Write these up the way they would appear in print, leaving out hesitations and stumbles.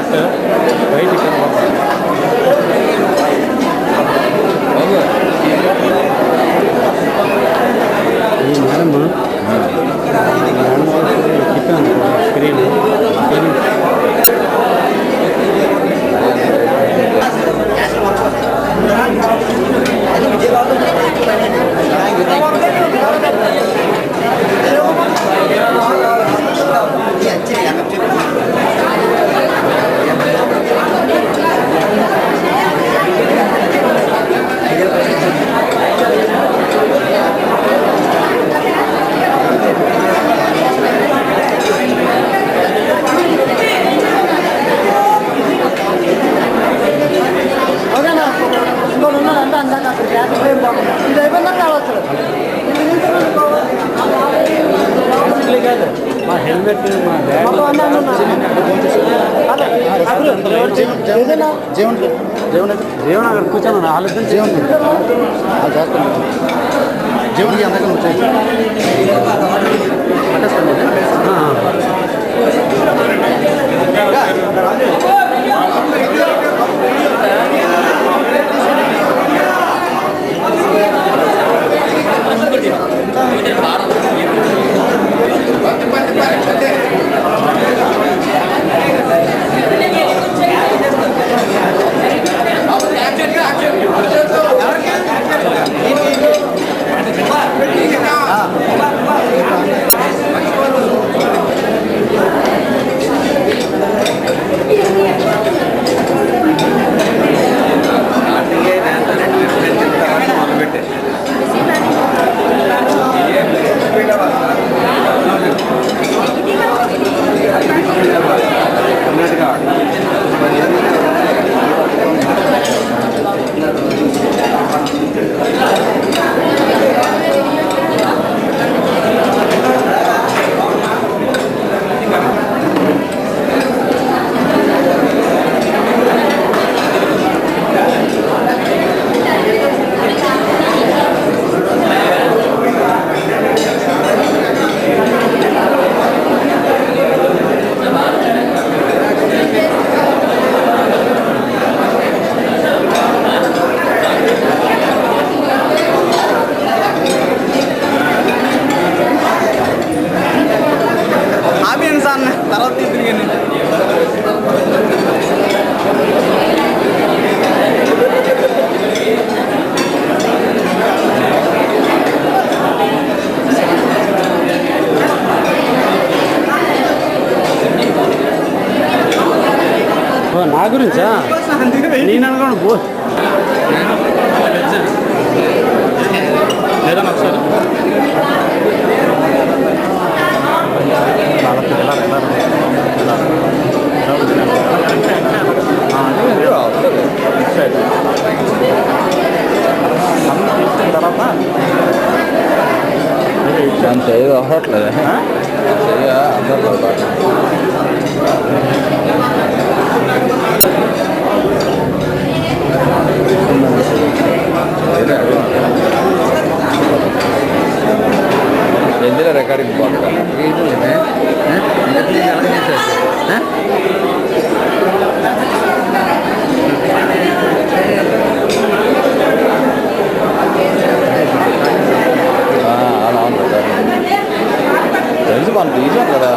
Shirt white ఈ madam screen మా helmet మా జీవన్ అక్కడ కూర్చోను ఆలోచన జీవన్ జీవన్కి అందరికీ వచ్చాయి నా గురించా నేను అనుకోండి పో లేదా ఒకసారి అంత ఏదో అవ్వట్లేదు అందరిలో ఎందులో రికార్డింగ్ బాగుంటుంది అలా ఉంటుంది తెలుసు మనం తీసాం కదా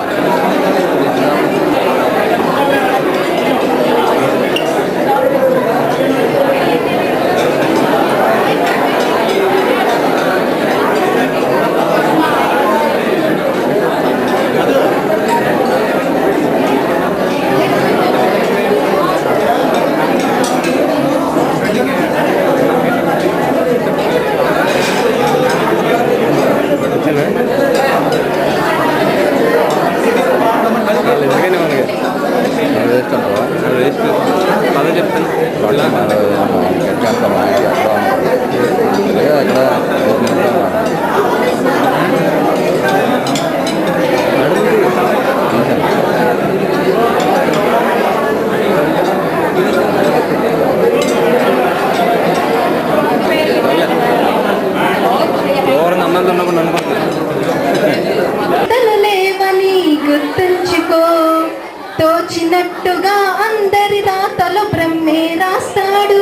తోచినట్టుగా అందరి రాతలు బ్రహ్మే రాస్తాడు.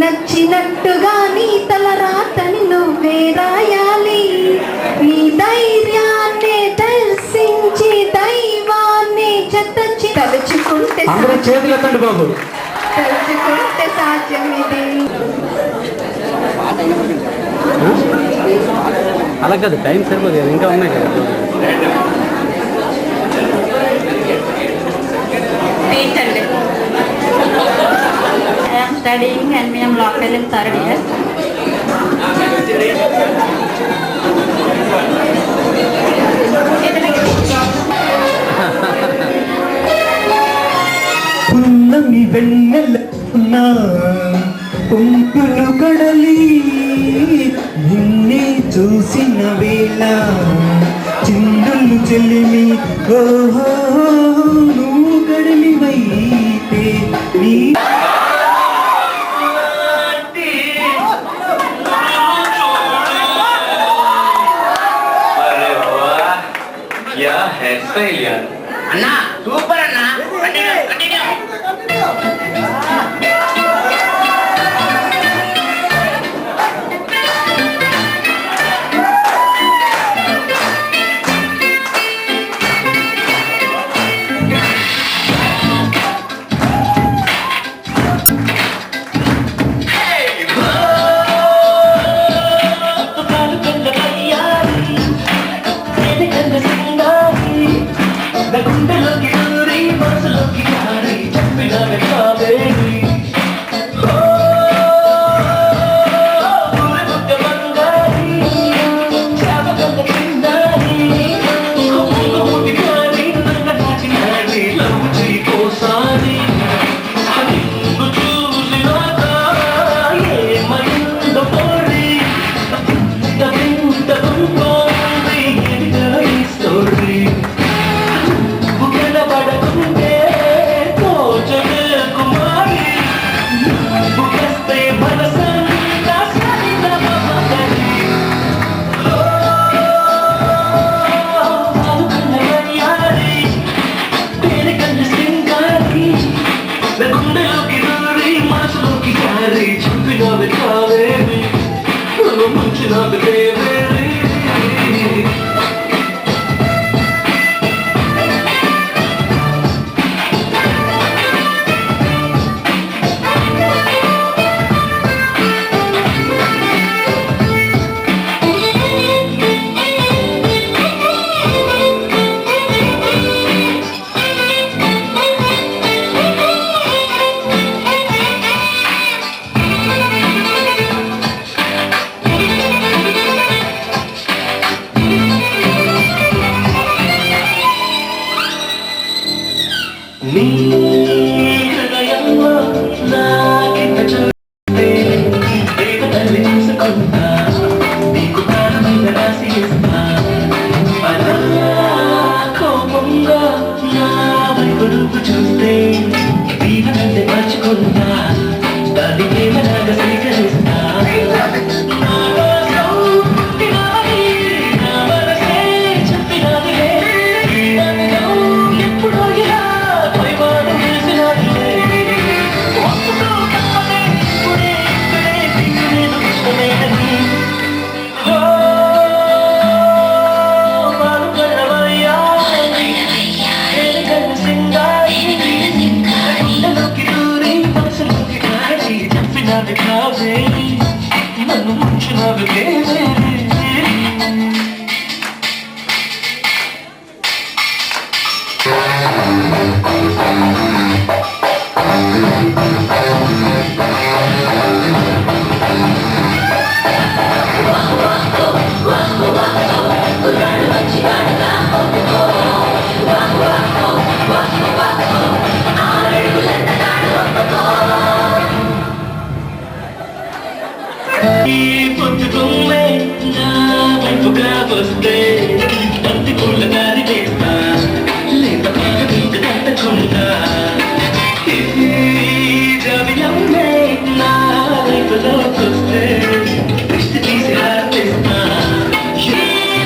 నచ్చినట్టుగా నీ తల రాతని నువ్వే రాయాలి. నీ ధైర్యాన్ని దర్శించి దైవాన్ని చెత్తచి తలుచుకుంటే అందరూ చేతులు ఎత్తండి బాబు. తలుచుకుంటే సాధ్యం ఇది. అలా కాదు, టైం సరిపోదు కదా, ఇంకా ఉన్నాయి కదా. ఏంటండి I'm studying MBM local in third year. పున్నమి వెన్నెల పొంపులు కడలి నిన్నే చూసిన వేళ చిందులు చెల్లిమి ఓహో నువ్వు కడలి వైతే నీ హెయిర్ స్టైల్ యార్ అన్నా సూపర్ అన్నా. కంటిన్యూ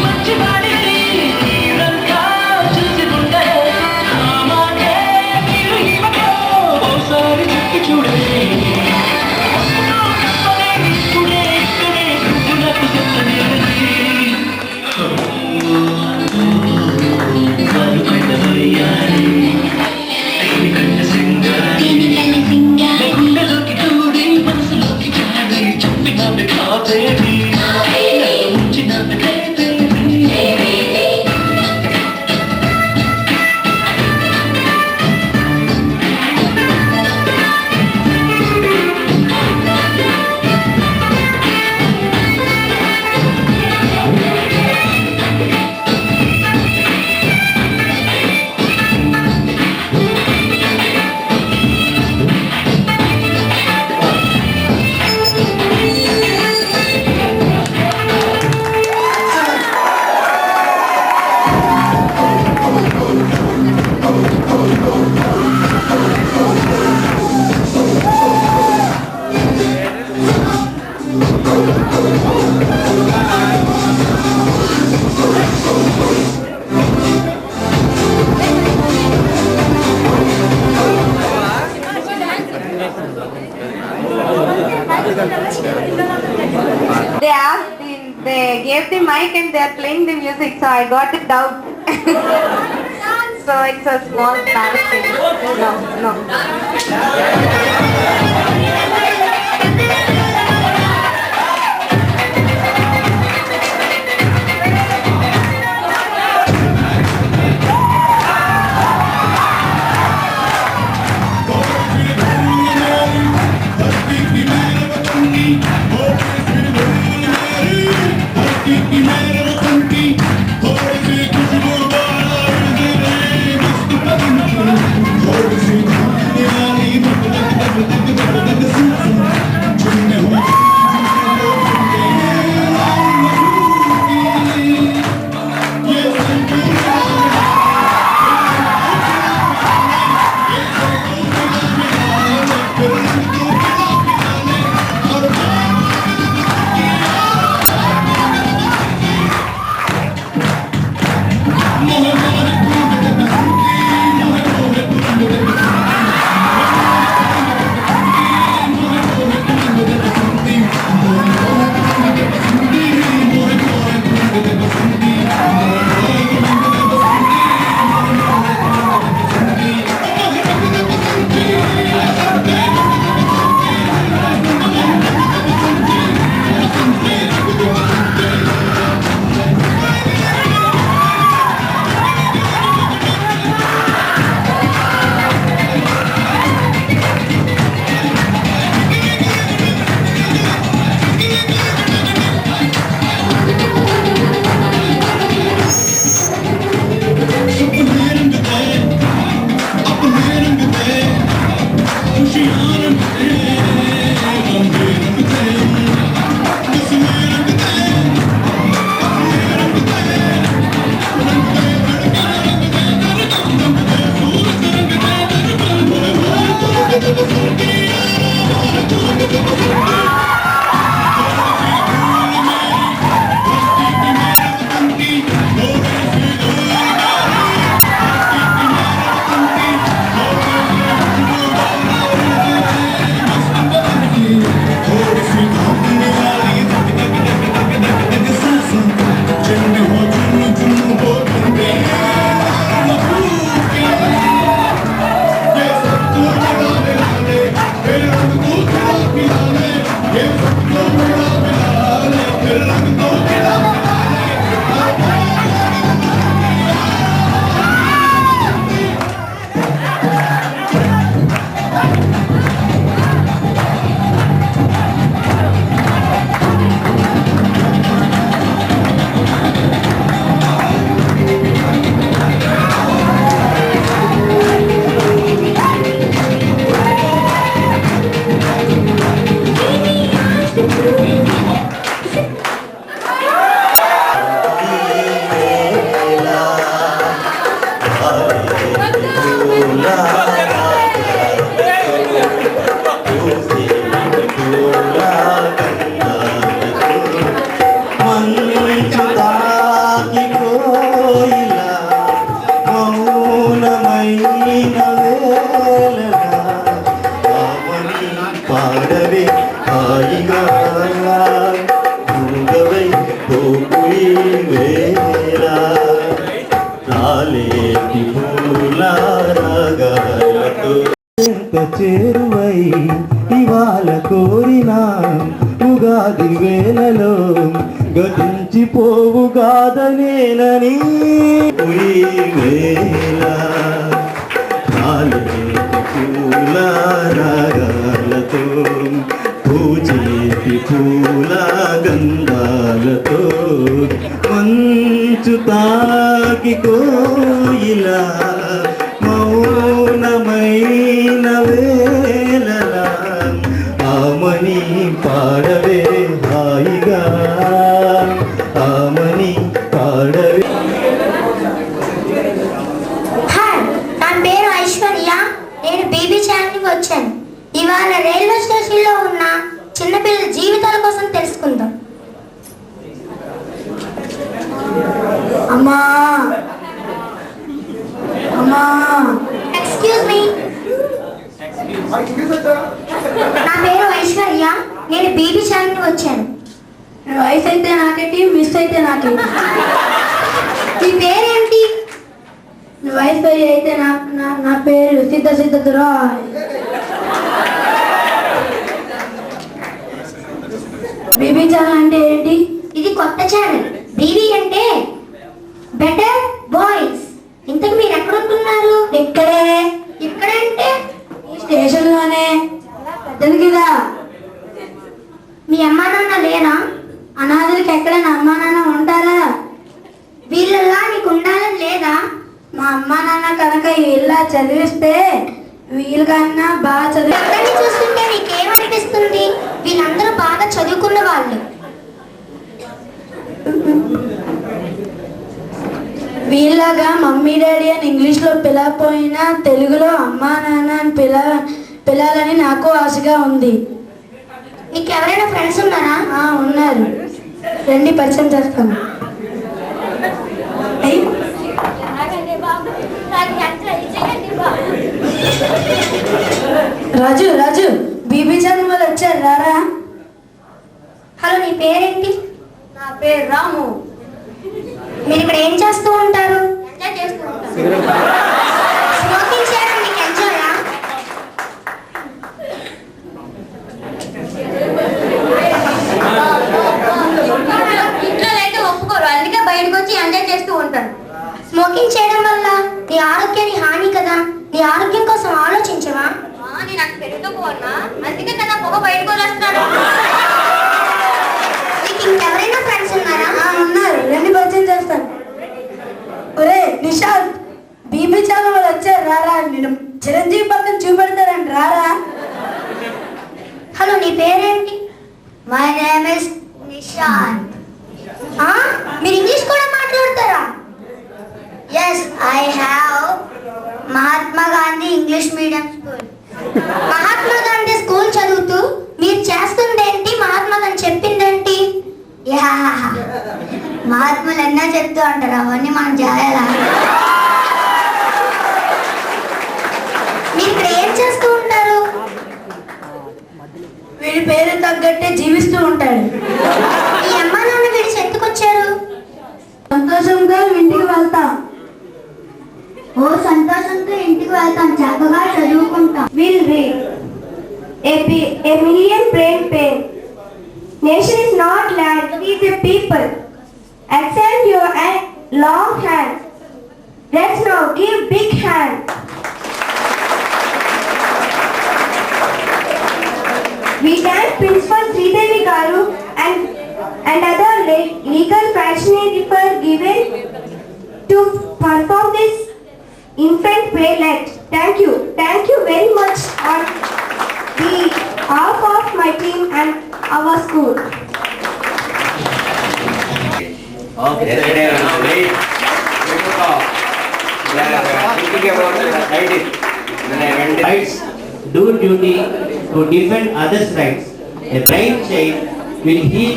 మంచి వాడి mic and they are playing the music, so I got the doubt. So it's a small embarrassing. No. పాడవే హాయిగా మూగవై పోయి వేరా రాలేటి పూల రాగాలతో ఎంత చేరువై ఇవాళ కోరిన ఉగాది వేళలో గతించిపోవు గాదనేనని వేళ పూల రాగాలతో పూజేటి పూల గంధాలతో మంచు తాకి కోయిలా మౌనమైన వేళలా ఆమని పాడవే హాయిగా ఆమని పాడవే. హాయ్, నా పేరు ఐశ్వర్య. నేను బీబీ ఛానల్కి వచ్చాను. ఇవాళ రైల్వే స్టేషన్లో ఉన్న చిన్నపిల్లల జీవితాల కోసం తెలుసుకుందాం. అమ్మా అమ్మా ఎక్స్క్యూజ్ మీ. నా పేరు ఐశ్వర్య. నేను బీబీ ఛానల్కి వచ్చాను. వయసు అయితే నాకేంటి, మిస్ అయితే నాకేంటి. నీ పేరేంటి? వయసు అయితే నా పేరు సిద్ధరాయ్. బీబీ ఛానల్ అంటే ఏంటి? ఇది కొత్త ఛానల్. బీబీ అంటే బెటర్ బాయ్స్. ఇంతకు మీరు ఎక్కడ ఉంటున్నారు? ఇక్కడంటే ఈ స్టేషన్ లోనే. పెద్దది కదా. మీ అమ్మా నాన్న లేరా? అనాథులకి ఎక్కడైనా అమ్మా నాన్న ఉంటారా? వీళ్ళలా నీకు ఉండాలని లేదా? మా అమ్మా నాన్న కనుక ఇలా చదివిస్తే వీళ్ళకన్నా బాగా చదివి. అందరినీ చూస్తుంటే నీకేమనిపిస్తుంది? వీళ్ళందరూ బాగా చదువుకున్న వాళ్ళు. వీళ్ళగా మమ్మీ డాడీ అని ఇంగ్లీష్లో పిలవపోయినా తెలుగులో అమ్మా నాన్న అని పిలాలని నాకు ఆశగా ఉంది. నీకు ఎవరైనా ఫ్రెండ్స్ ఉన్నారా? ఉన్నారు. రండి పరిచయం చేస్తాను. రాజు బీబీ ఛానల్ వాళ్ళు వచ్చారు, రారా. హలో, నీ పేరేంటి? నా పేరు రాము. మీరు ఇక్కడ ఏం చేస్తూ ఉంటారు? ఎంజాయ్ చేస్తూ ఉంటారు. స్మోకింగ్ చేయడం మీకు ఎంజాయా? ఇంట్లో అయితే ఒప్పుకోరు, అందుకే బయటకు వచ్చి ఎంజాయ్ చేస్తూ ఉంటారు. స్మోకింగ్ చేయడం వల్ల నీ ఆరోగ్యానికి హాని కదా. నీ ఆరోగ్యం కోసం ఆలోచించవా? నేను అంత పెరుగుతోకున్నా, అందుకే కదా పొగ బయటకు వస్తున్నాడు. నీకు ఇంకెవరైనా ఫ్రెండ్స్ ఉన్నారా? ఉన్నారు, రండి పరిచయం చేస్తాను. ఒరే నిషాద్, బీబీ ఛానల్ వాళ్ళు వచ్చారు, రారా. నేను చిరంజీవి పక్కన చూపెడతారండి, రారా. హలో, నీ పేరేంటి? My name is Nishad. మీరు ఇంగ్లీష్ కూడా మాట్లాడతారా? Yes, I have Mahatma Gandhi English medium school. Mahatma Gandhi school చదువుతూ మీరు చేస్తుందేంటి? మహాత్మా గాంధీ చెప్పిందేంటి? మహాత్ములు ఎన్నో చెప్తూ అంటారు, అవన్నీ మనం చేయాలా? మీరు ఇక్కడ ఏం చేస్తూ ఉంటారు? వీడి పేరు తగ్గట్టే జీవిస్తూ ఉంటాడు. ఈ అమ్మ నాన్న వీడి చెట్టుకొచ్చారు. సంతోషంగా ఇంటికి వెళ్తాం. ఓ, సంతోషంతో ఇంటికి వెళ్తాం, చక్కగా చదువుకుంటాం. Will read a million brain pain. Nation is not land, it is the people. Extend your long hand. Let's now give big hand. We thank Principal Sridevi Garu and other legal functionaries for given to perform this infant playlet. Thank you very much on behalf of my team and our school. Yesterday I was late. Thinking about the ideas. When I went Rights do duty to defend others' rights. A brain child will heal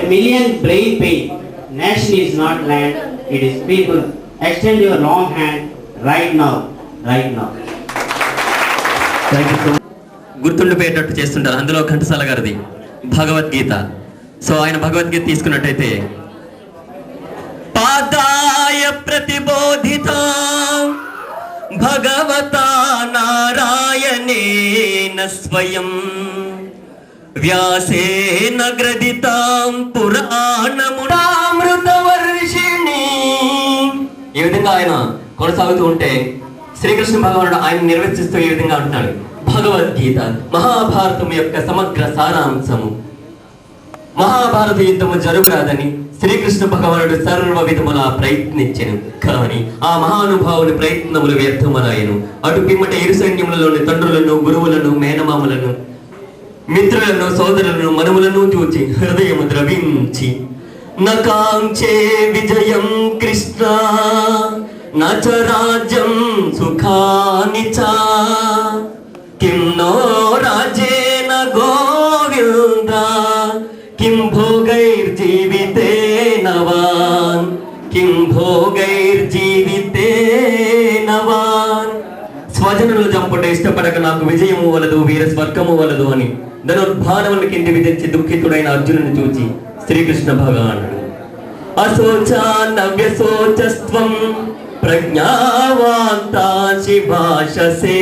a million brain pain. Nation is not land, it is people. Extend your long hand right now. Thank you so much. గుర్తుండిపోయేటట్టు చేస్తుంటారు. అందులో ఘంటసాల గారిది Bhagavad Gita. So ఆయన భగవద్గీత తీసుకున్నట్టయితే పాదాయ ప్రతిబోధిత భగవతా నారాయణేన స్వయం వ్యాసేన గ్రథితాం పురాణమునామృతవర్షిణి. ఈ విధంగా ఆయన కొనసాగుతూ ఉంటే శ్రీకృష్ణ భగవానుడు ఆయన నిర్వచిస్తూ ఈ విధంగా అంటున్నాడు, భగవద్గీత మహాభారతం యొక్క సమగ్ర సారాంశము. మహాభారత యుద్ధము జరుగురాదని శ్రీకృష్ణ భగవానుడు సర్వ విధములా ప్రయత్నించెను, కానీ ఆ మహానుభావుని ప్రయత్నములు వ్యర్థములాయెను. అటు పిమ్మట ఇరు సైన్యములలోని తండ్రులను, గురువులను, మేనమామలను, మిత్రులను, సోదరులను, మనుములను చూచి హృదయము ద్రవించి నకాంక్షే విజయం కృష్ణ నచ రాజ్యం సుఖాని చ కిం నో రాజేన గోవింద కిం భోగైర్జీవితేనవాన్ స్వజనులు చంపు పుట్ట ఇష్టపడక నాకు విజయము వలదు వీర స్వర్గము వలదు అని ధనుర్భానముల కింది విధించి దుఃఖితుడైన అర్జునుని చూచి శ్రీకృష్ణ భగవానుడు అశోచా నవ్యశోచస్త్వం ప్రజ్ఞావాంతా శిభాషసే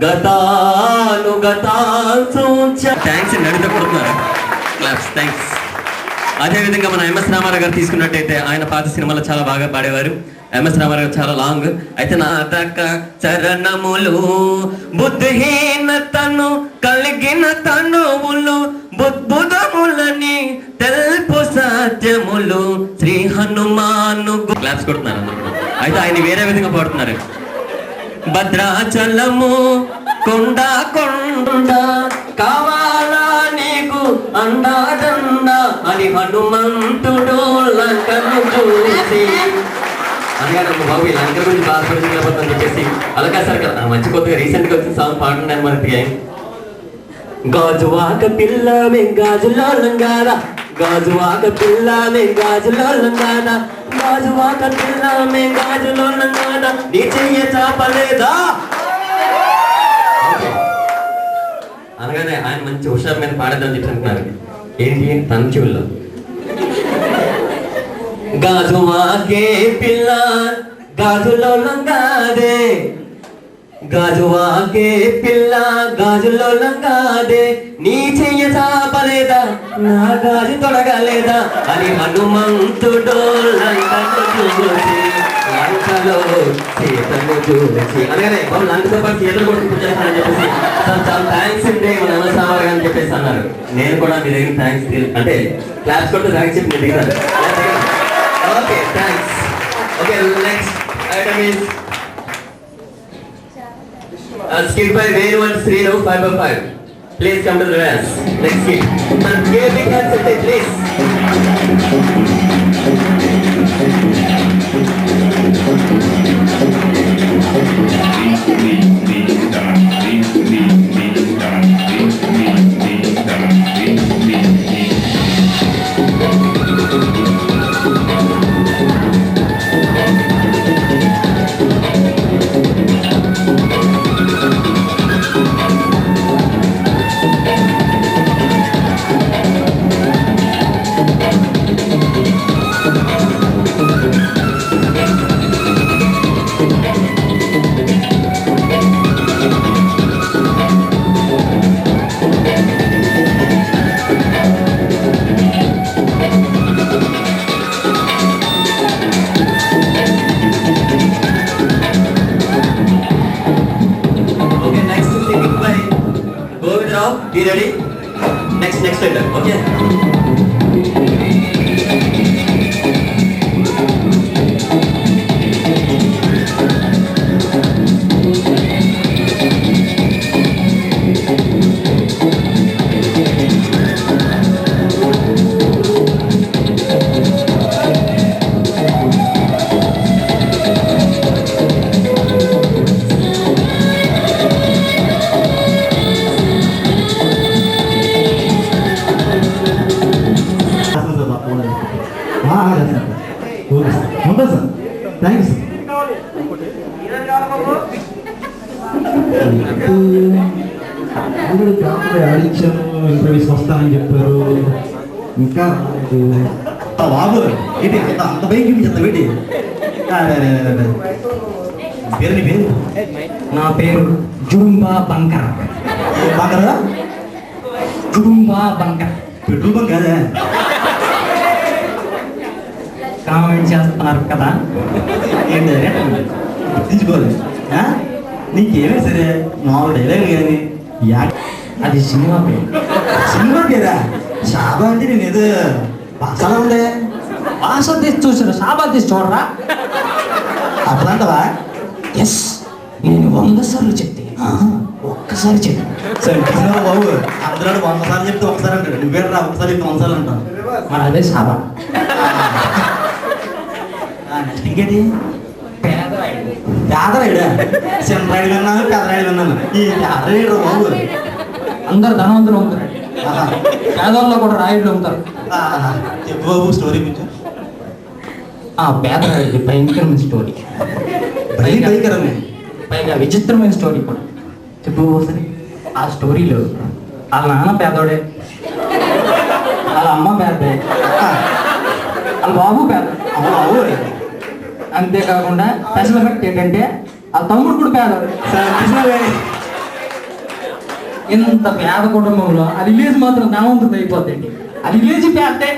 గతానుగతాశోచ. థ్యాంక్స్ అండి, అడిగితే కొడుతున్నారు క్లాప్స్, థ్యాంక్స్. అదేవిధంగా మన ఎంఎస్ రామారావు గారు తీసుకున్నట్టయితే ఆయన పాత సినిమాలో చాలా బాగా పాడేవారు. ఎంఎస్ రామారావు గారు చాలా లాంగ్. అయితే నా దక్క చరణములు బుద్ధిహీనతను కలిగిన తనువులు బుద్ధములని తెలుపు సత్యములు శ్రీ హనుమాను. క్లాప్స్ కొడుతున్నారు అందరూ కూడా. అయితే ఆయన వేరే విధంగా పాడుతున్నారు. భద్రాచలము కొండ కొండ కావాలా నీకు అండాదండ అని హనుమంతుడు లంకను చూసి అనగా బాబు ఈ లంక గురించి బాధపడుతుని చెప్పేసి అలాగే సార్ కదా మంచి కొత్తగా రీసెంట్ గా వచ్చిన సాంగ్ పాడుతున్నాను మనకి. గాజువాక పిల్ల గాజులో లంగారా గాజువాక పిల్ల గాజులో లంగారా గాజువాక పిల్ల గాజులో లంగారా నీ చెయ్య చాపలేదా అనగానే ఆయన మంచి హుషారు మీద పాడేద్దని చెప్పి అంటున్నారు. ఏంటి తన చెవుల్లో గాజువాకే పిల్ల గాజులో లంగాదే గాజువాకే పిల్ల గాజులో లంగాదే నీ చెయ్య చాపలేదా నా గాజు తొడగలేదా అని హనుమంతుడు లంకను చూసి లంకలో సీతను చూసి అనగానే బాబు లంకతో పాటు సీతలు కొట్టుకుంటారని చెప్పేసి సార్ చాలా థ్యాంక్స్ అండి మన ఎంఎస్ అని చెప్పేసి అన్నారు. నేను కూడా మీ దగ్గర థ్యాంక్స్ అంటే క్లాప్స్ కొట్టు థ్యాంక్స్ చెప్పి నేను దిగాను. Okay thanks. Okay next item is skit by Venuvan Srinu 5/5. Please come to the dance. Next skit. And give a big hand to it, please. Be ready? Next letter, okay? Thanks. ఆడిచ్చాము interviews వస్తానని చెప్పారు. ఇంకా బాబు ఏంటి అంత bike చెత్త పెట్టి పేరు నీ పేరు? నా పేరు జుడుంబా బంకర్. బాగా జుడుంబా బంకర్. పెట్రోల్ బంక్ కాదా? కామెంట్ చేస్తున్నారు కదా, ఏంటి గుర్తించుకోవాలి. నీకేమే సరే మామూలు డైలాగ్ కానీ అది సినిమా పేరు. సినిమా పేరా? షాబా అంటే నేను ఏదో భాషలా ఉందే. భాష తీసి చూసారు, సాబా తీసి చూడరా? అట్లంటవా? ఎస్, నేను 100 సార్లు చెప్తే ఒక్కసారి చెప్పు. సరే బాబు, అందరూ 100 సార్లు చెప్తే ఒకసారి అంటాడు. నువ్వే రా ఒకసారి చెప్తే 100 సార్లు అంటాను. మరి అదే సాబా. నెక్స్ట్ ఇంకేంటి? పేదరాయుడు. పేదరాయుడా? చిన్నరాయుడు విన్నాను, పెదరాయుడు విన్నాను. ఈ పేదరాయుడు బాబు అందరు ధనవంతులు ఉంటారు, పేదవాళ్ళు కూడా రాయుడులు ఉంటారు. చెప్పు బాబు స్టోరీ కొంచెం. ఆ పేదరాయుడు భయంకరమైన స్టోరీ, భయంకరమే, పైగా విచిత్రమైన స్టోరీ కూడా. చెప్పు ఒకసారి. ఆ స్టోరీలో వాళ్ళ నాన్న పేదోడే, వాళ్ళ అమ్మ పేదే, వాళ్ళ బాబు పేద. అంతేకాకుండా స్పెషల్ ఎఫెక్ట్ ఏంటంటే వాళ్ళ తమ్ముడు కూడా పేదోడు. ఇంత పేద కుటుంబంలో ఆ విలేజ్ మాత్రం ధనవంతుడు అయిపోతుంది. ఆ విలేజ్ పేదే.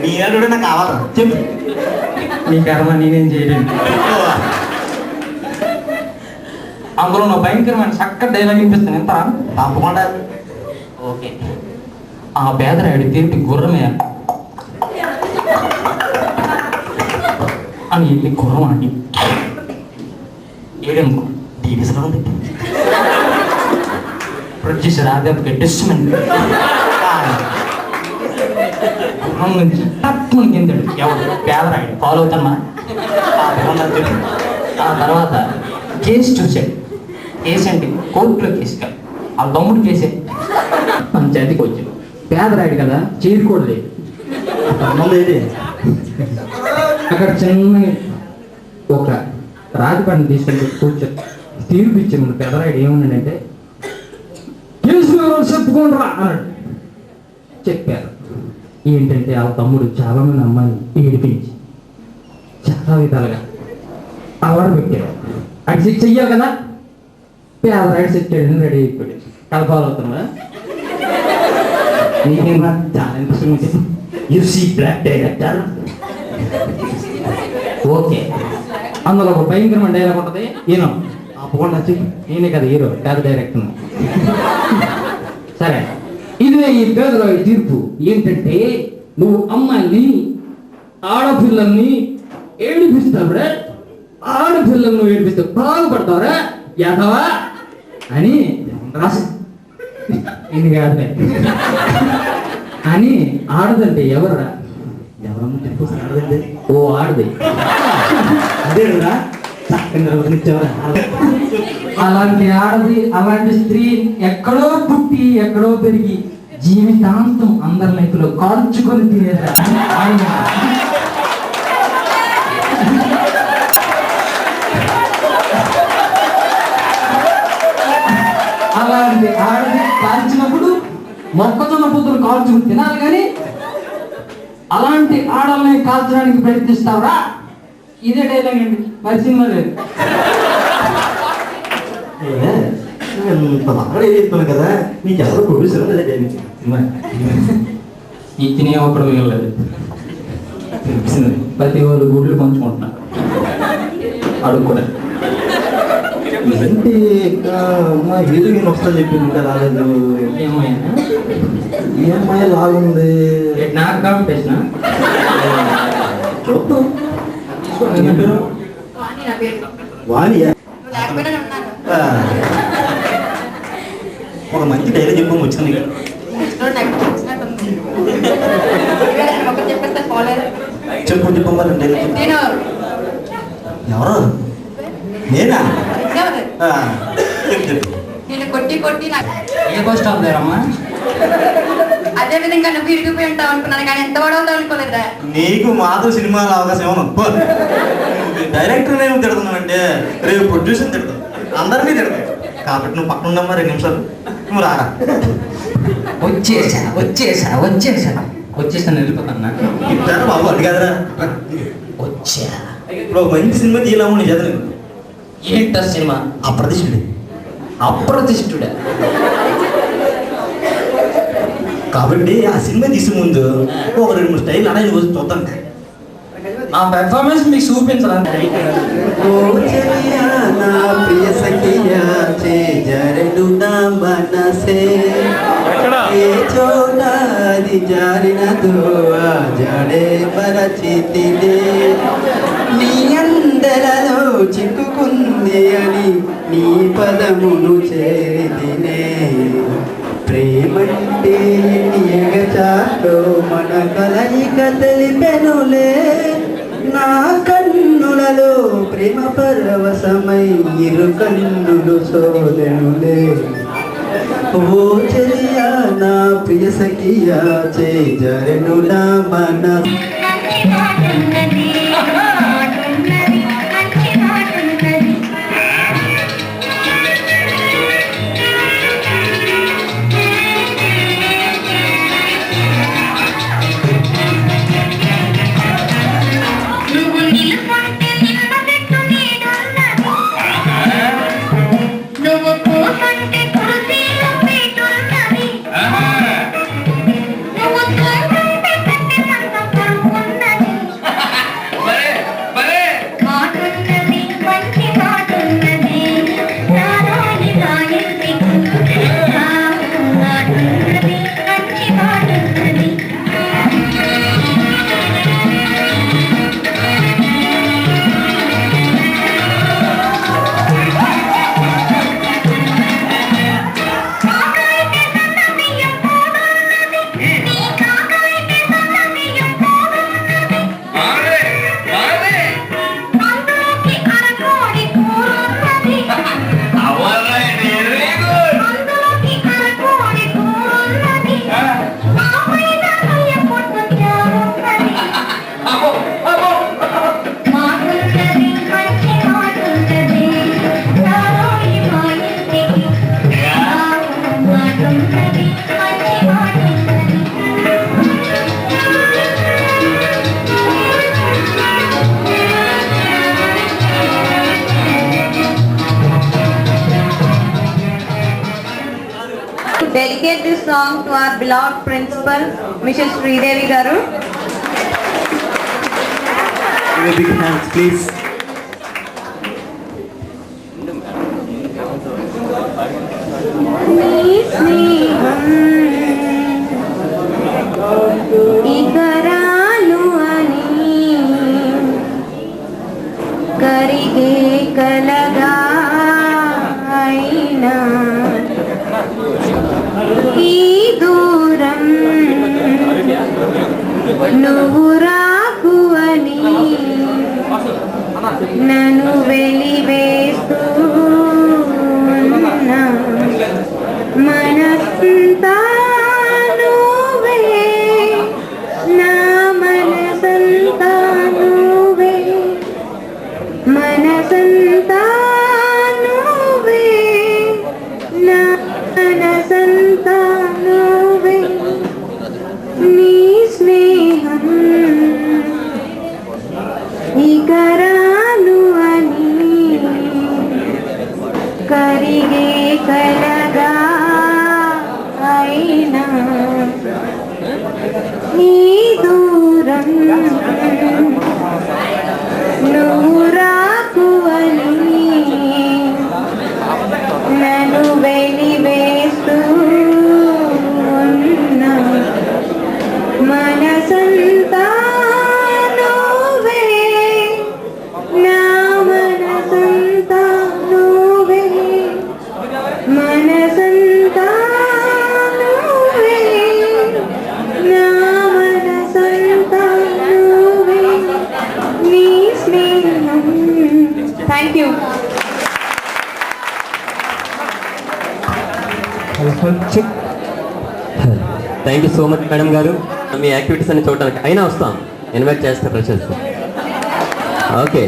నీ ఏడు నాకు కావాలా చెప్పు. నీ కర్మ నేనేం చేయలేను. అందులో నా భయంకరమైన చక్కటి డైలాగ్ వినిపిస్తాను ఎంత తప్పకుండా. ఓకే. ఆ పేదరాయుడు తీర్పు గుర్రమే అని వెళ్ళి గుర్రం అని ఏడనుకో టీవీస్లో ఉంది. ప్రొడ్యూసర్ ఆదాపు డిస్మెంట్ గుర్రం నుంచి తప్పని కిందాడు. ఎవరు పేదరాయుడు ఫాలో అవుతామా. ఆ తర్వాత కేసు చూశాడు. కేసు అంటే కోర్టులో కేసు కాదు, ఆ తమ్ముడు కేసే. పంచాయతీకి వచ్చాడు. పేదరాయుడు కదా, చేరుకోలేదు. అక్కడ చిన్న ఒక రాజపడిని తీసుకుంటూ కూర్చొని తీర్పు ఇచ్చాడు. పేదరాయుడు ఏమన్నాడంటే కేసు వివరాలు చెప్పుకోండిరా అన్నాడు. చెప్పారు. ఏంటంటే ఆ తమ్ముడు చాలా మంది అమ్మాయిని ఏడిపించి చాలా విధాలుగా అవార్డు పెట్టాడు. అటు శిక్ష చెయ్యాలి కదా. పేదరాయుడు చెప్తాడు, రెడీ అయిపోయాడు. కలపాలు అవుతున్నా నీకేమన్నా చాలా interesting. You see black director. Okay. అందులో ఒక భయంకరమైన డైలాగ్ ఉంటుంది. ఈయన అప్పకుండా నేనే కదా హీరో, పేద డైరెక్టర్. సరే, ఇదే ఈ పేదరాయుడు తీర్పు ఏంటంటే నువ్వు అమ్మాయిని ఆడపిల్లల్ని ఏడిపిస్తావురా, ఆడపిల్లలను ఏడిపిస్తే బాగుపడతావురా యాదవా అని రాసి ఇది కాదులే అని. ఆడదంటే ఎవరురా? ఎవరన్నా చెప్పు. ఆడదంటే ఓ ఆడది అదేరా. అలాంటి ఆడది, అలాంటి స్త్రీ ఎక్కడో పుట్టి ఎక్కడో పెరిగి జీవితాంతం అందరి లైఫ్లో కార్చుకొని తినేదా. అలాంటి ఆడది కాల్చినప్పుడు మొక్కజొన్న పొద్దులు కాల్చుకుని తినాలి, కానీ అలాంటి ఆడల్ని కాల్చడానికి ప్రయత్నిస్తావురా. ఇదే డైలాగ్ అండి, మరి సినిమా లేదు. చెప్తాను కదా, నీకు ఎవరు ప్రొడ్యూసర్ ఈ తినే ఒకడు మిగలేదు. ప్రతి వాళ్ళు గుడ్లు పంచుకుంటున్నారు. అడుగు కూడా ఏంటి మా హీరోయిన్ వస్తా చెప్పింది ఇంకా రాలేదు. ఏమైనా ఈ అమ్మాయి లాగుంది. నాకు కాంపిటీషన్ చూద్దాం. వాణియా? ఒక మంచి డైలాగ్ చెప్పు వచ్చింది. చెప్పు చెప్పు మరి డైలాగ్. ఎవరు? నేనా? నేను కొట్టి కొట్టి ఏ బస్ స్టాప్ దగ్గరమ్మా? అదే విధంగా నువ్వు ఇరిగిపోయి ఉంటావు అనుకున్నాను, కానీ ఎంత పడవుతావు అనుకోలేదా. నీకు మాతో సినిమాలో అవకాశం ఏమన్నా? డైరెక్టర్ ఏమో తిడుతున్నానంటే రేపు ప్రొడ్యూసర్ తిడతావు, అందరినీ తిడతావు. కాబట్టి నువ్వు పక్కన ఉండమ్మా 2 నిమిషాలు. నువ్వు రారా. వచ్చేసాను వెళ్ళిపోతాను. ఇద్దరు బాబు అది కాదురా. వచ్చా ఇప్పుడు ఒక మంచి సినిమా తీయలేము నీ చదువు. ఏంట సినిమా? అప్రతిష్ఠుడు. అప్రతిష్ఠుడా? కాబట్టి ఆ సినిమా తీసే ముందు ఒక 2-3 స్టైల్ అనే రోజు చూద్దాం. ఆ పెర్ఫార్మెన్స్ మీకు చూపించాలంటే నీ అందరలో చిక్కుకుంది అని నీ పదమును చేరితినే. ప్రేమంటే ఎగచాట్లో మన కలయిక తెలిపెనులే. నా కన్నులలో ప్రేమ పరవశమై ఇరు కన్నులు సోదనులే. ఓ చెలియా నా ప్రియ సఖియా చేజరెను నా మనసు. dedicate this song to our beloved principal, Mrs. Sridevi Garu. Give a big hands, please. ఇకరాలు అని కరిగే కలగా అయినా ఈ దూరం నువ్వు రాకు అని నన్ను వెలివేస్తూ ఉన్నా. మనసంతా నువ్వే, నా మనసంతా నువ్వే, మనసంతా నువ్వే, నా మనసంతా నువ్వే. నీ స్నేహం ఇకరాలు అని కరిగే కలగా అయినా ఈ దూరం నువ్వు రాకు అని నన్ను వెలివేస్తూ ఉన్నా. మనసంతా నువ్వే, నా మనసంతా నువ్వే, మనసంతా నువ్వే, నా మనసంతా నువ్వే. నీ స్నేహం. Thank you. Thank you so much madam గారు. మీ యాక్టివిటీస్ అన్ని చూడడానికి అయినా వస్తాం, ఇన్వైట్ చేస్తే freshers. Okay.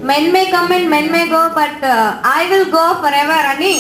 Men may come and men may go, but I will go forever అని.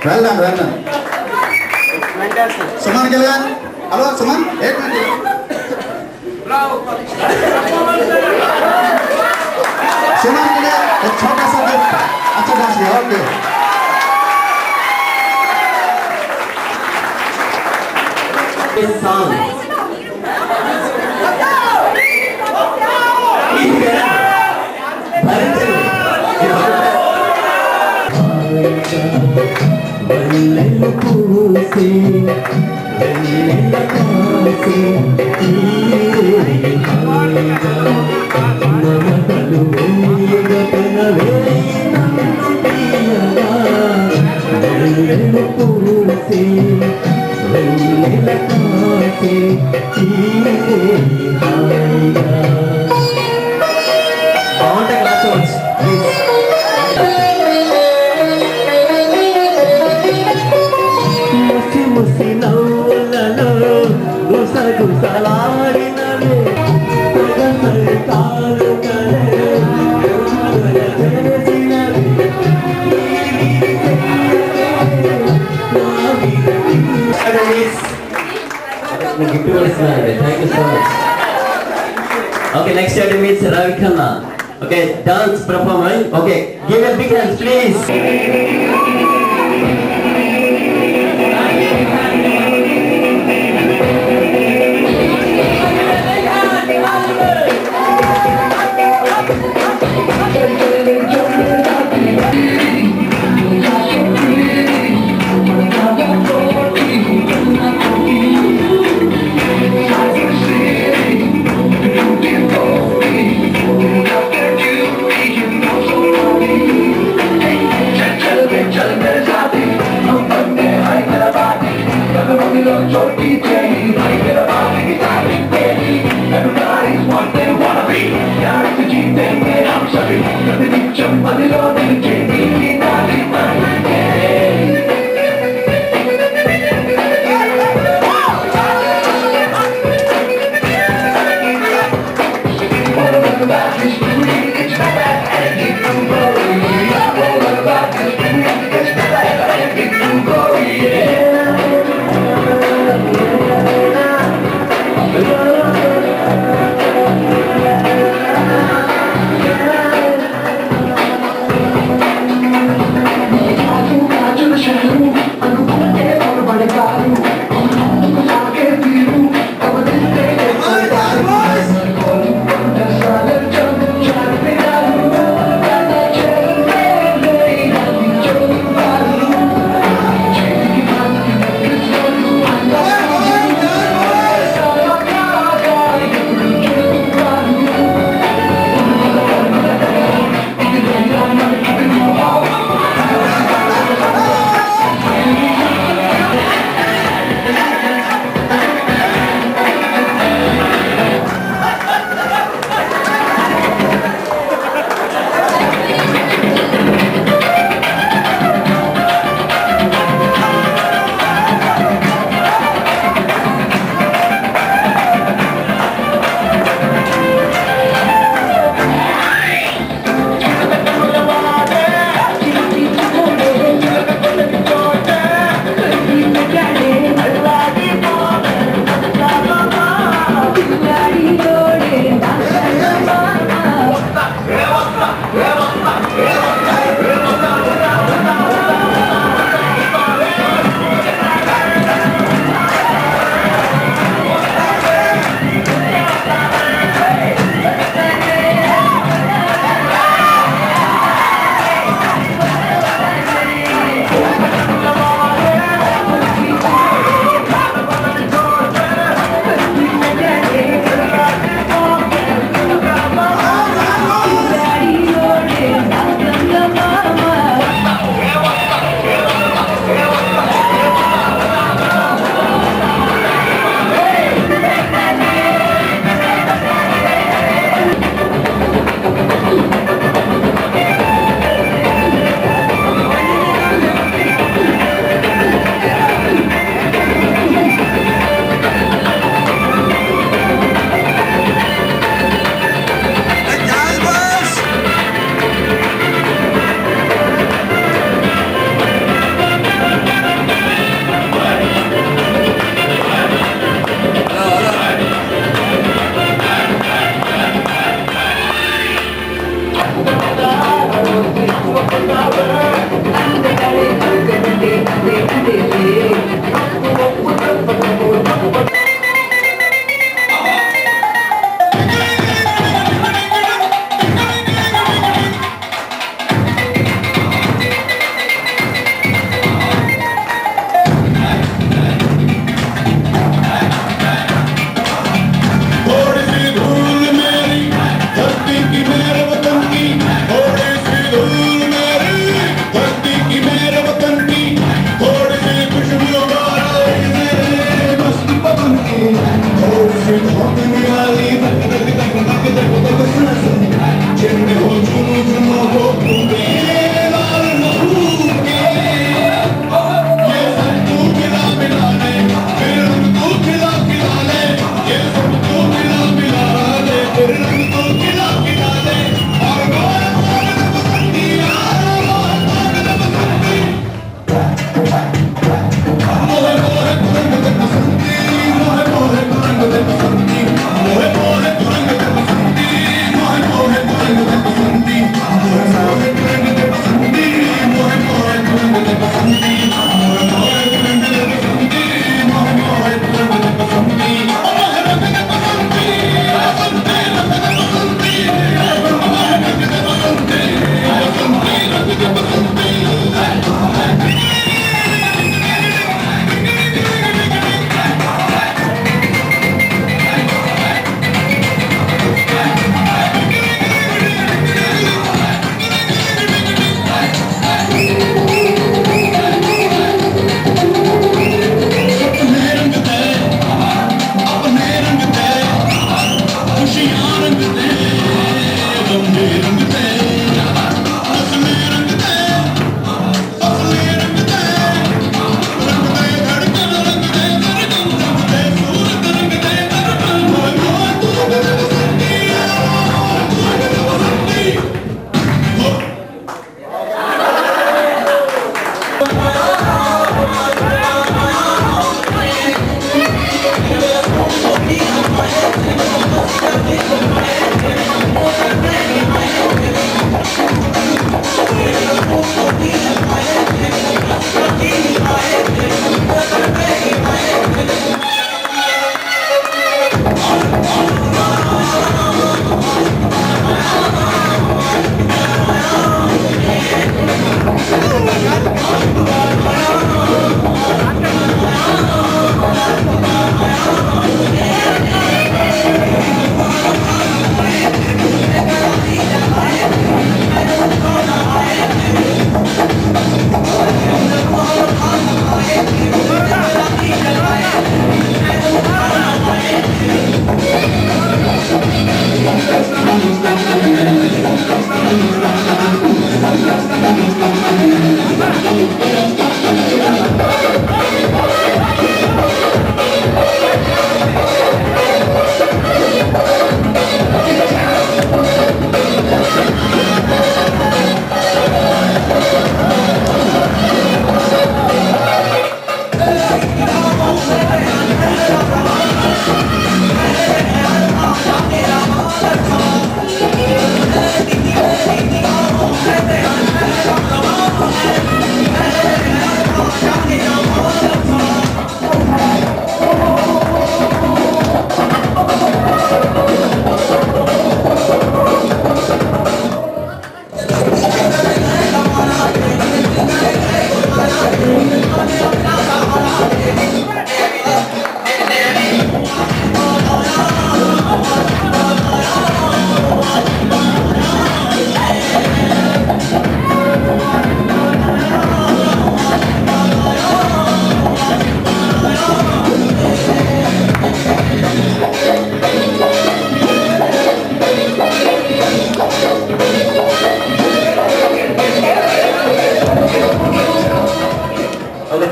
Well done, well done. Suman kalian? Halo Suman, एक minute. सुमन के लिए एक छोटा सा गिफ्ट. अच्छा डांस किया, okay. This song. Thank you so much. Okay, next item is Ravi Khanna. Okay, dance performer. Okay, give a big hand, please.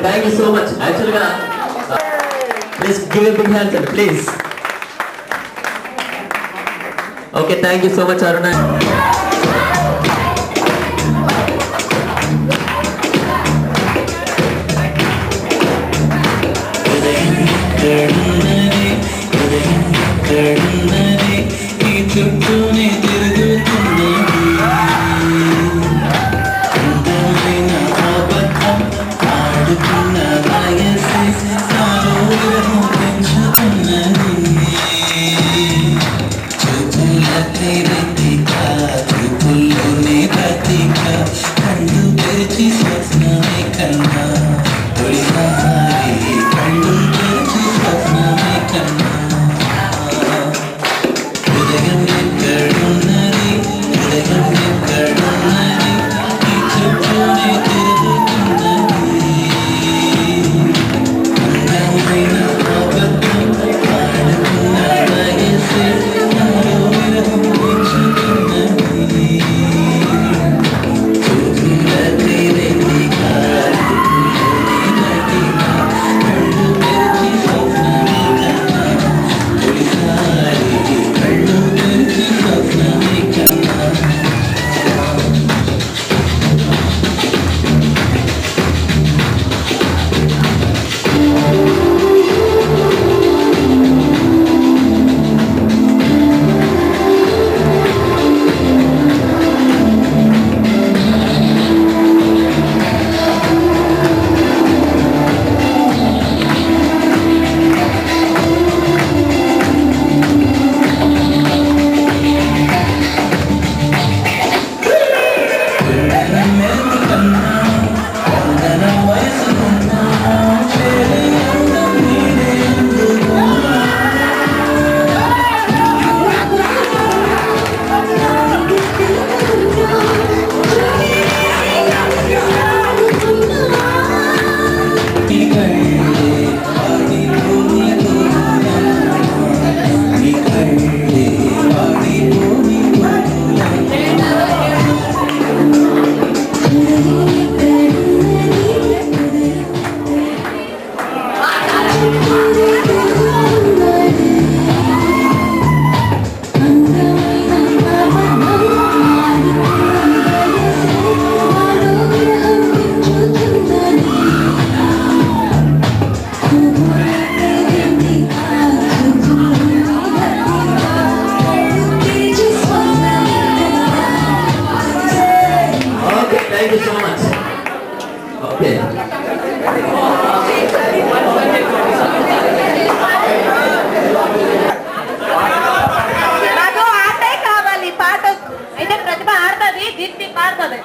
Thank you so much. Actually, please give a big hand, sir, please. Okay, thank you so much, Aruna. చుట్టూనే తిరుగుతున్నది నాకు ఆటే కావాలి, పాట అయితే ప్రతిభ ఆడుతుంది, దీప్తి పాడుతుంది.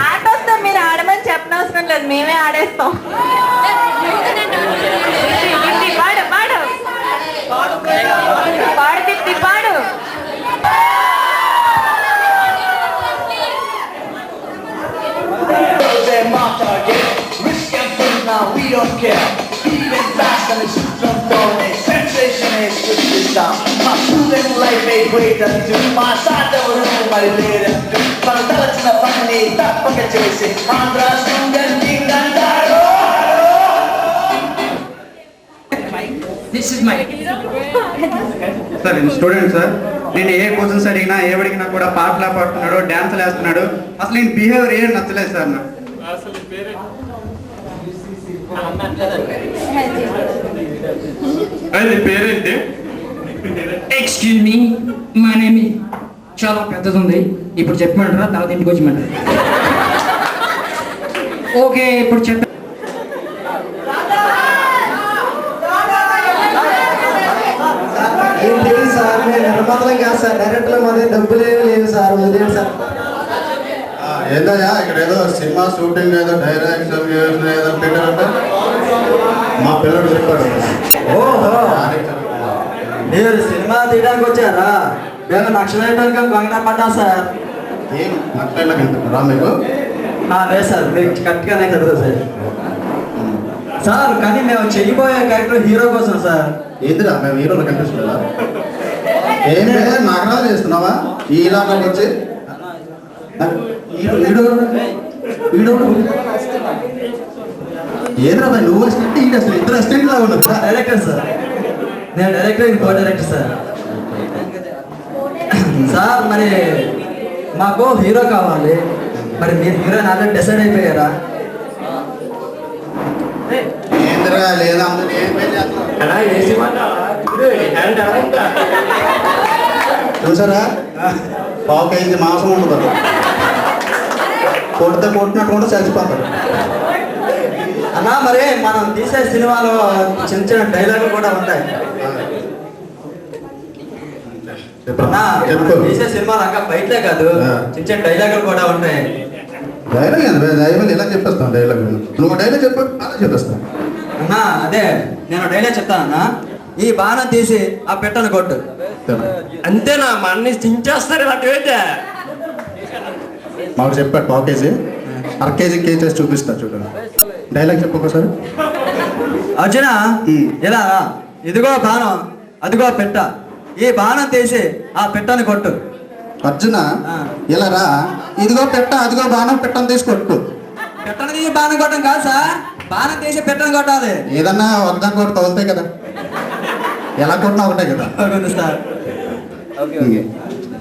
ఆట వస్తే మీరు ఆడమని చెప్పనవసరం లేదు, మేమే ఆడేస్తాం. దీప్తి పాడు పాడు పాడు దీప్తి పాడు. We don't care. Even fast and it's from throwing. Sensation is with this sound. My student life made great and do. My side of the room, my later. My talents in the family, that pocket chasing. Andhra student, king and Daro. This is my sir నేను student sir. నేను ఏ questions అడిగినా అడిగినా కూడా పాటలా పాడుతున్నాడు, డ్యాన్సులు వేస్తున్నాడు. అసలు నేను behaviour ఏం నచ్చలేదు సార్ నాకు. పేరేంటి? ఎక్స్క్యూజ్ మీ, మై నేమ్ చాలా పెద్దది ఉంది. ఇప్పుడు చెప్పమంటారా తర్వాత ఇంటికి వచ్చమంటారా? ఓకే, ఇప్పుడు చెప్ప ఏం తెలియదు సార్, నేను నిర్మాతలం కాదు సార్, డైరెక్టర్ మా దగ్గర డబ్బులు ఏమి లేవు సార్, వదిలేదు సార్. ఏందయ్యా ఇక్కడ ఏదో సినిమా షూటింగ్ ఏదో డైరెక్షన్ ఏదో పెట్టారంటే మా పిల్లడు చెప్పాడు. ఓహో, మీరు సినిమా తీయడానికి వచ్చారా? మేము నక్షలేయడానికి కంగారు పడ్డా సార్. ఏం అట్లా రా మీకు? లేదు సార్, మీకు కరెక్ట్గానే కదా సార్. సార్ కానీ మేము చెయ్యబోయే క్యారెక్టర్ హీరో కోసం సార్. ఏందిరా మేము హీరోలు కనిపిస్తుందా? ఏం నాగరాలు చేస్తున్నావా ఈ ఇలాకాకి వచ్చి? ఏదిరా భయ్ నువ్వు అసిస్టెంట్, ఈ అసలు ఇద్దరు అసిస్టెంట్ లాగా ఉన్నది. డైరెక్టర్ సార్, నేను డైరెక్టర్, ఇది కో డైరెక్టర్ సార్. సార్ మరి మాకు హీరో కావాలి, మరి మీరు హీరో ఆల్రెడీ డిసైడ్ అయిపోయారా? ఏందిరా లేదా అందరూ ఏం పని చూసారా? పావు కేజీ మాంసం ఉంటుంది, కొడితే కొట్టినట్టు కూడా చచ్చిపోతాడు. అన్నా మరి మనం తీసే సినిమాలో చిన్న చిన్న డైలాగులు కూడా ఉంటాయి. తీసే సినిమాలు ఇంకా బయటే కాదు, చిన్న చిన్న డైలాగులు కూడా ఉంటాయి. డైలాగ్ ఇలా చెప్పేస్తాను. డైలాగ్ నువ్వు డైలాగ్ చెప్పు, అలా చెప్పేస్తాను. అన్నా అదే నేను డైలాగ్ చెప్తానన్నా, ఈ బాణం తీసి ఆ పెట్టను కొట్టు. అంతేనా? మా అన్ని చించేస్తారు ఇలాంటివైతే. మాకు చెప్పాడు పావు కేజీ, అర కేజీ కేజీ చూపిస్తా చూడండి. డైలాగ్ చెప్పు ఒకసారి. అర్జున ఇలా ఇదిగో బాణం, అదిగో పెట్ట, ఈ బాణం తీసి ఆ పెట్టను కొట్టు. అర్జున ఇలా రా, ఇదిగో పెట్ట, అదిగో బాణం, పెట్టను తీసి కొట్టు. పెట్టను తీసి బాణం కొట్టడం కాదు సార్, బాణం తీసి పెట్టను కొట్టాలి. ఏదన్నా ఒకదాని కూడా తగులుతాయి కదా, ఎలా కొట్టినా ఒకటే కదా సార్.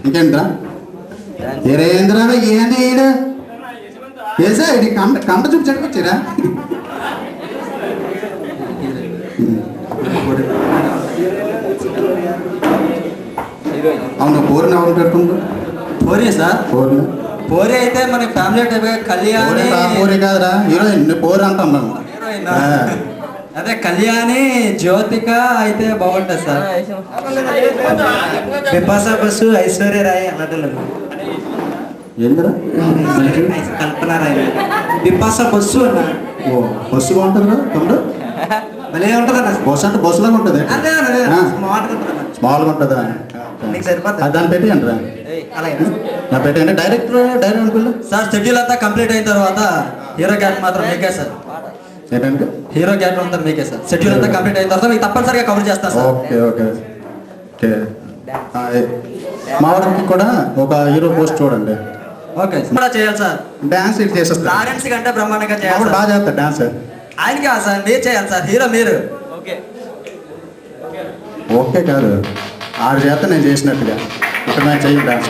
ఇంకేంట్రా? ఏరేంద్రా ఏంది ఏసా ఇది కంట కంట చూపు చెట్టుకొచ్చిరా? అవును, పూర్ణ ఎవరు పెట్టుకుంటూ? పూరి సార్, పూరి అయితే మన ఫ్యామిలీ టైప్ కళ్యాణి. పూరి కాదురా, హీరోయిన్ పూరి అంటాం మేము. అదే కళ్యాణి, జ్యోతిక అయితే బాగుంటుంది సార్. బిపాసా బస్సు, ఐశ్వర్య రాయ్ అన్నట్టు. ఏందిరా? కల్పన రాయ్, బిపాసా బస్సు అన్న. ఓ బస్సు బాగుంటుందిరా తమ్ముడు? భలే ఉంటుంది అన్న. బస్సు అంటే బస్సులాగా ఉంటుంది, స్మాల్గా ఉంటుందా? దాన్ని పెట్టి అంటారా? నా పెట్టి అంటే డైరెక్టర్ అనుకోలే సార్. షెడ్యూల్ అంతా కంప్లీట్ అయిన తర్వాత హీరో క్యారెక్టర్ మాత్రం మీకే సార్. ఏంటంటే హీరో క్యారెక్టర్ అంతా మీకే సార్. షెడ్యూల్ అంతా కంప్లీట్ అయిన తర్వాత మీకు తప్పనిసరిగా కవర్ చేస్తాను సార్. Okay okay okay. మా వాడికి కూడా ఒక హీరో పోస్ట్ చూడండి. ఓకే కూడా చేయాలి సార్. డాన్స్ ఇటు చేసేస్తా. లారెన్స్ కంటే బ్రహ్మాండంగా చేయాలి. బాగా చేస్తాడు డాన్స్. ఆయన కాదు సార్, మీరు చేయాలి సార్, హీరో మీరు. ఓకే ఓకే కాదు, ఆరు చేత నేను చేసినట్టుగా ఇక్కడ నేను చెయ్యి డాన్స్.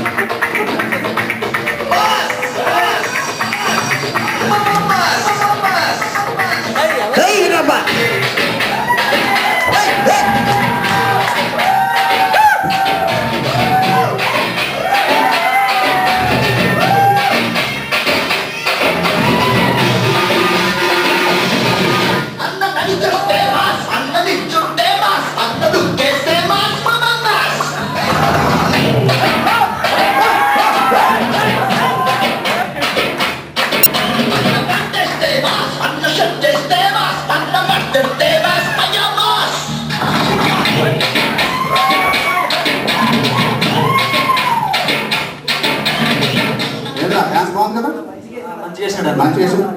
బాగుంది కదా మంచి చేసినాడు మంచి చేసాడు.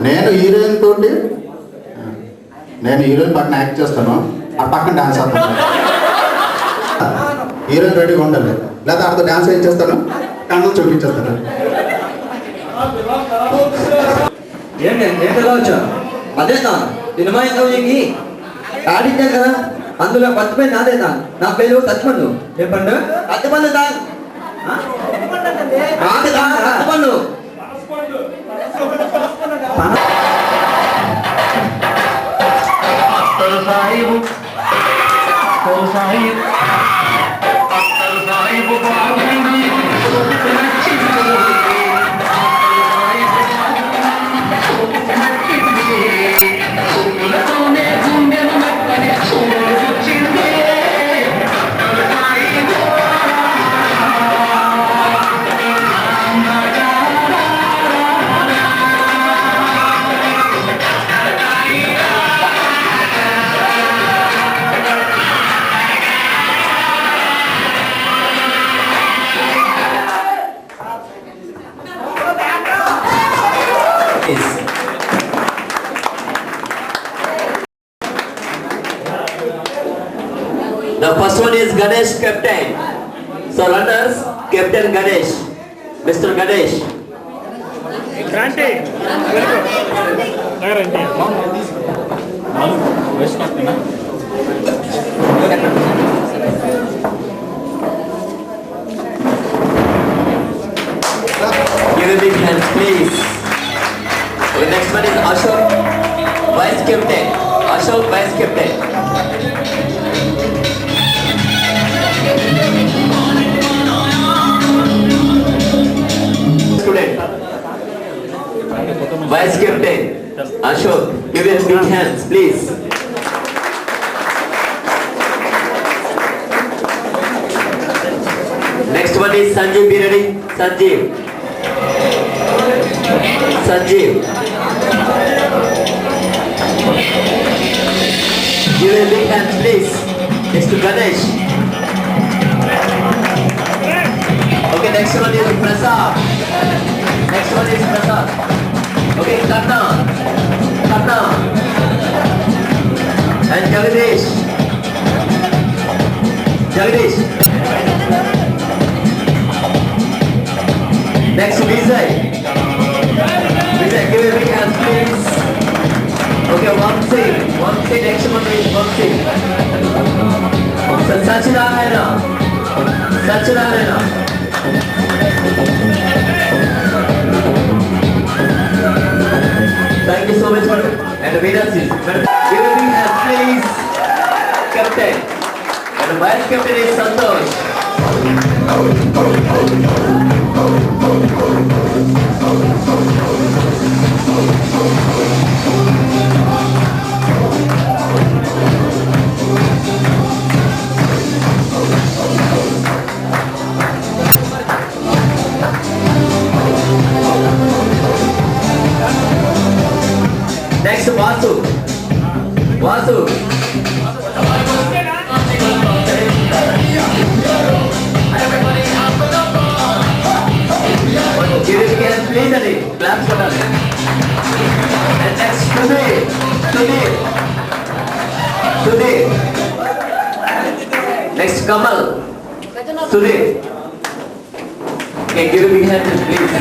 నేను హీరోయిన్ తోటి పక్కన యాక్ట్ చేస్తాను, ఆ పక్కన డాన్స్ ఆడతాను. హీరోయిన్ రెడీగా ఉండాలి, లేదా ఆడితో డాన్స్ ఏం చేస్తాను, కళ్ళు చూపించేస్తాను. ఏంటి వచ్చా అదేనా సినిమా ఇంటర్వ్యూకి ఆడించాను కదా, అందులో ఫస్ట్ పని నాదేనా, నా పేరు సత్పండు. చెప్పండు సత్పండు కాదు సత్పండు. The first one is Ganesh captain. So runners, Captain Ganesh, Mr. Ganesh. Give a big hand, please. The next one is Ashok, vice captain. Ashok, vice captain. Student, vice captain Ashok, give him big hands, please. Next one is Sanjeev. Be ready, Sanjeev. Sanjeev, give him big hands, please. Next to Ganesh. Okay, next one is Prasad. Next one is Prasad. Okay, Karna. And Jagdish. Next Vijay. Give a big hand, please. Okay, one thing. Next one is one thing. Sachinarayana. Thank you so much, madam. And the winners is give a big hand, please. Captain. And the vice captain is Santosh. Next, Vasu. Give it again, please, Adi. Claps for us. And next, Sudhir. Next, Kamal. Sudhir. Okay, give a big hand, please.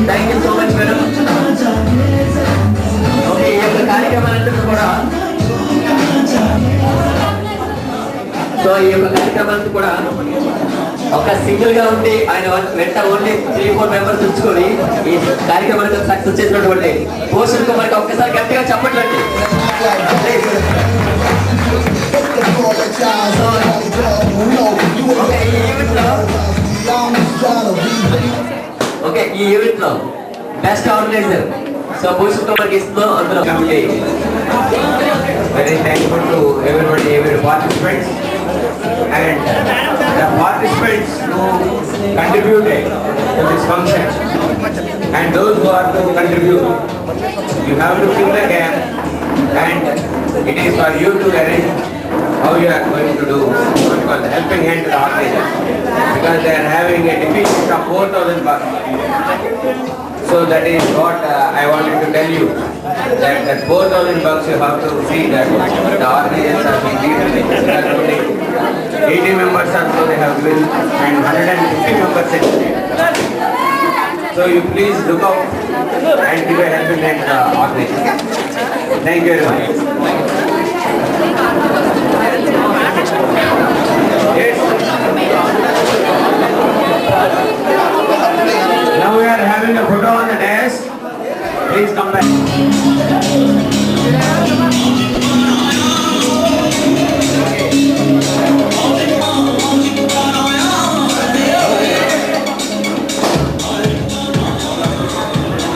Thank you so much, madam. Okay, ఈ యొక్క కార్యక్రమాలన్నీ కూడా ఒక single గా ఉండి ఆయన వెంట only 3-4 members ఉంచుకొని ఈ కార్యక్రమాన్ని సక్సెస్ చేసినటువంటి భూషణ్ కుమార్కి ఒక్కసారి గట్టిగా చెప్పట్లండి. ఓకే, ఈ ఈవెంట్ లో బెస్ట్ ఆర్గనైజర్ సో భూషణ్ కుమార్కి ఇస్తున్నాం అందరూ. Very thankful to every participants and the participants who contributed to this function and those who are to contribute. You have to fill the gap and it is for you to arrange how you are going to do what called the helping hand to the organizers, because they are having a deficit of 4,000 bucks. So that is what I wanted to tell you, that 4,000 bucks you have to see that the organizers are being given. 80 members also they have given and 150 members exceeded. So you please look out and give a helping hand to the organizers. Thank you very much. Yes. Now we are having a photo on the desk. Please come back.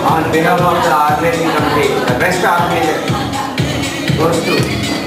On behalf of the organizing committee, the best organizer goes to